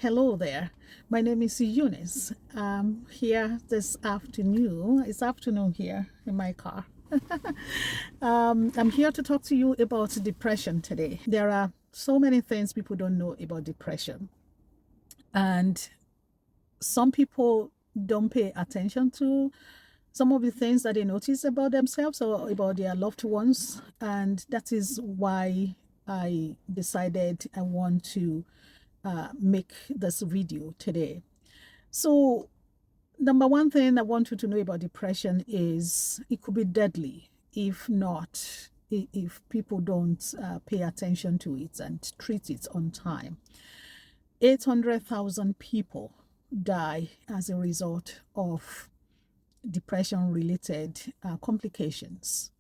Hello there. My name is Eunice. I'm here this afternoon. It's afternoon here in my car. I'm here to talk to you about depression today. There are so many things people don't know about depression, and some people don't pay attention to some of the things that they notice about themselves or about their loved ones. And that is why I decided I want to make this video today. So, number one thing I want you to know about depression is it could be deadly if not, if people don't pay attention to it and treat it on time. 800,000 people die as a result of depression related complications.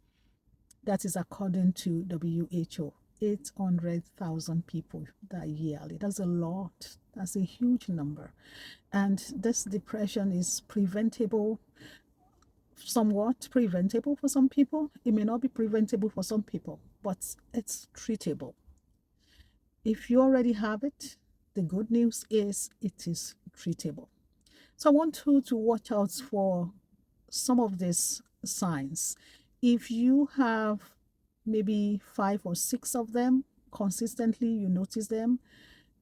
That is according to WHO. 800,000 people die yearly. That's a lot. That's a huge number. And this depression is preventable, somewhat preventable for some people. It may not be preventable for some people, but it's treatable. If you already have it, the good news is it is treatable. So I want you to watch out for some of these signs. If you have maybe 5 or 6 of them consistently, you notice them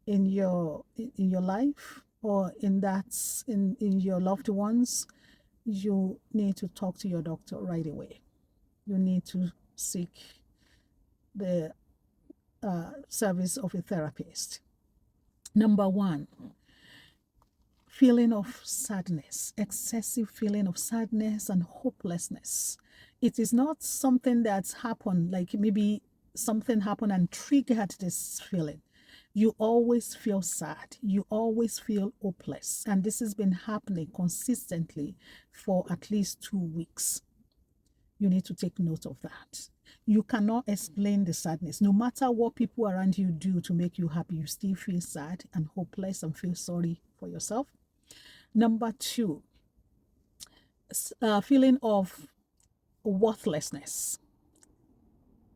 in your life or in your loved ones, you need to talk to your doctor right away. You need to seek the service of a therapist. Number one, feeling of sadness, excessive feeling of sadness and hopelessness. It is not something that's happened, like maybe something happened and triggered this feeling. You always feel sad. You always feel hopeless. And this has been happening consistently for at least 2 weeks. You need to take note of that. You cannot explain the sadness. No matter what people around you do to make you happy, you still feel sad and hopeless and feel sorry for yourself. Number two, feeling of worthlessness.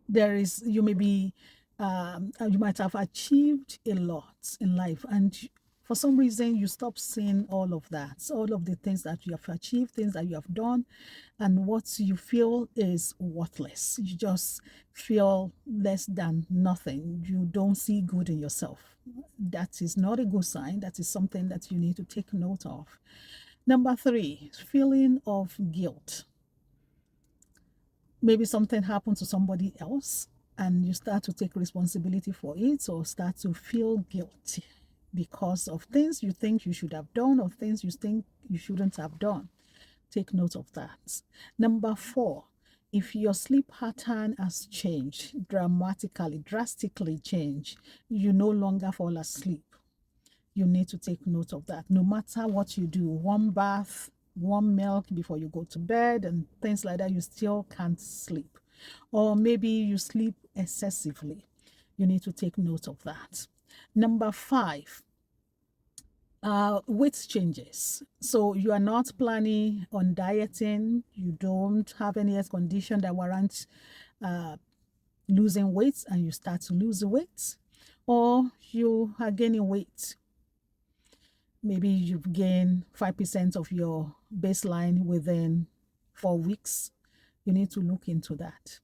You might have achieved a lot in life, and for some reason you stop seeing all of that, all of the things that you have achieved, things that you have done, and what you feel is worthless. You just feel less than nothing. You don't see good in yourself. That is not a good sign. That is something that you need to take note of. Number three, feeling of guilt. Maybe something happened to somebody else and you start to take responsibility for it or start to feel guilty because of things you think you should have done or things you think you shouldn't have done. Take note of that. Number four, if your sleep pattern has changed drastically changed, you no longer fall asleep, you need to take note of that. No matter what you do, warm bath, warm milk before you go to bed and things like that, you still can't sleep. Or maybe you sleep excessively. You need to take note of that. Number five, weight changes. So you are not planning on dieting. You don't have any health condition that warrants losing weight and you start to lose weight. Or you are gaining weight. Maybe you've gained 5% of your baseline within 4 weeks. You need to look into that.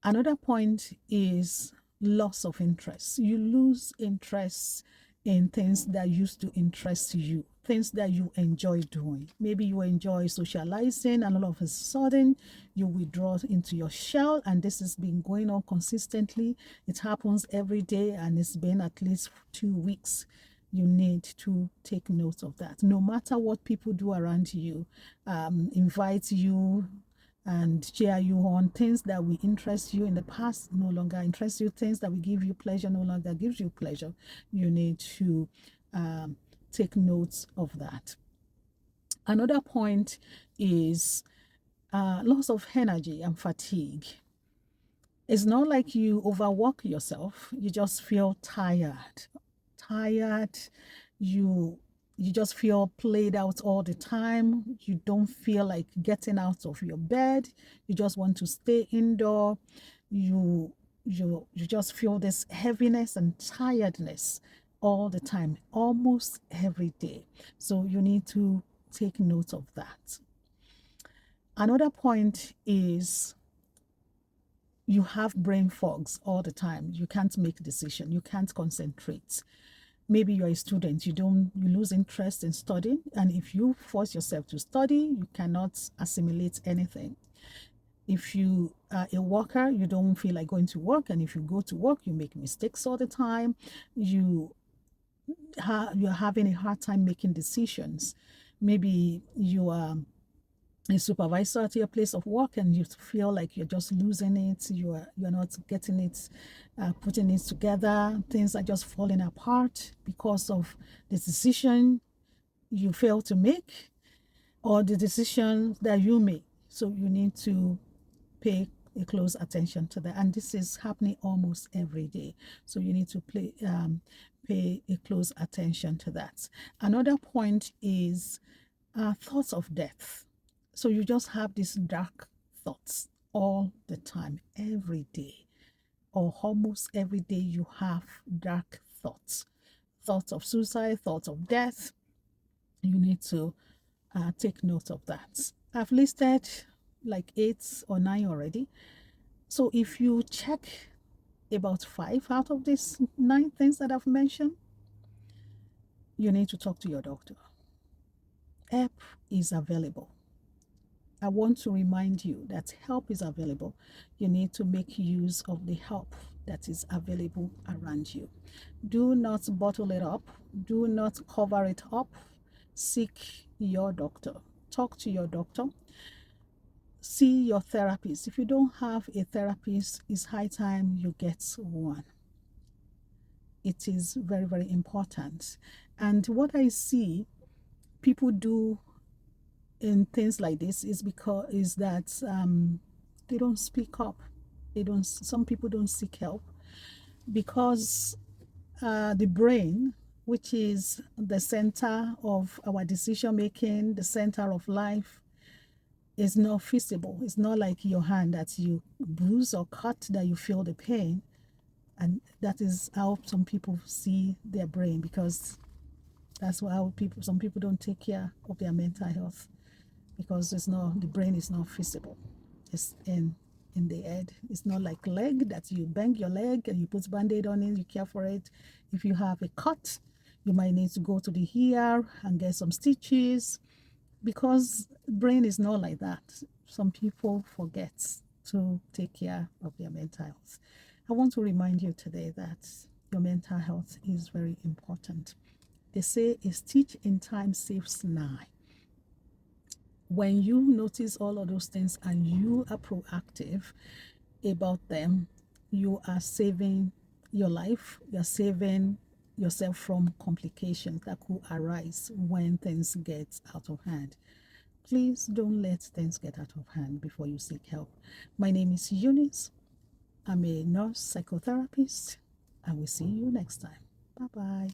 Another point is loss of interest. You lose interest in things that used to interest you, things that you enjoy doing. Maybe you enjoy socializing and all of a sudden you withdraw into your shell, and this has been going on consistently. It happens every day and it's been at least 2 weeks. You need to take note of that. No matter what people do around you, invite you and cheer you on, things that will interest you in the past no longer interest you, things that will give you pleasure no longer gives you pleasure. You need to take notes of that. Another point is loss of energy and fatigue. It's not like you overwork yourself, you just feel tired. You just feel played out all the time. You don't feel like getting out of your bed. You just want to stay indoor. You just feel this heaviness and tiredness all the time, almost every day. So you need to take note of that. Another point is you have brain fogs all the time. You can't make decision. You can't concentrate. Maybe you're a student, you lose interest in studying, and if you force yourself to study, you cannot assimilate anything. If you are a worker, you don't feel like going to work, and if you go to work, you make mistakes all the time. You're having a hard time making decisions. Maybe you are a supervisor at your place of work and you feel like you're just losing it, you're not getting it, putting it together, things are just falling apart because of the decision you fail to make or the decision that you make. So you need to pay a close attention to that, and this is happening almost every day, so you need to pay a close attention to that. Another point is thoughts of death. So you just have these dark thoughts all the time, every day, or almost every day you have dark thoughts. Thoughts of suicide, thoughts of death. You need to take note of that. I've listed like 8 or 9 already. So if you check about 5 out of these 9 things that I've mentioned, you need to talk to your doctor. Help is available. I want to remind you that help is available. You need to make use of the help that is available around you. Do not bottle it up. Do not cover it up. Seek your doctor. Talk to your doctor. See your therapist. If you don't have a therapist, it's high time you get one. It is very, very important. And what I see people do in things like this is that they don't speak up. Some people don't seek help because the brain, which is the center of our decision making, the center of life, is not feasible. It's not like your hand that you bruise or cut that you feel the pain. And that is how some people see their brain, because that's how some people don't take care of their mental health, because the brain is not feasible. It's in the head. It's not like leg that you bang your leg and you put band-aid on it, you care for it. If you have a cut, you might need to go to the ER and get some stitches, because brain is not like that. Some people forget to take care of their mental health. I want to remind you today that your mental health is very important. They say a stitch in time saves 9. When you notice all of those things and you are proactive about them, you are saving your life, you're saving yourself from complications that could arise when things get out of hand. Please don't let things get out of hand before you seek help. My name is Eunice. I'm a nurse psychotherapist. I will see you next time. Bye-bye.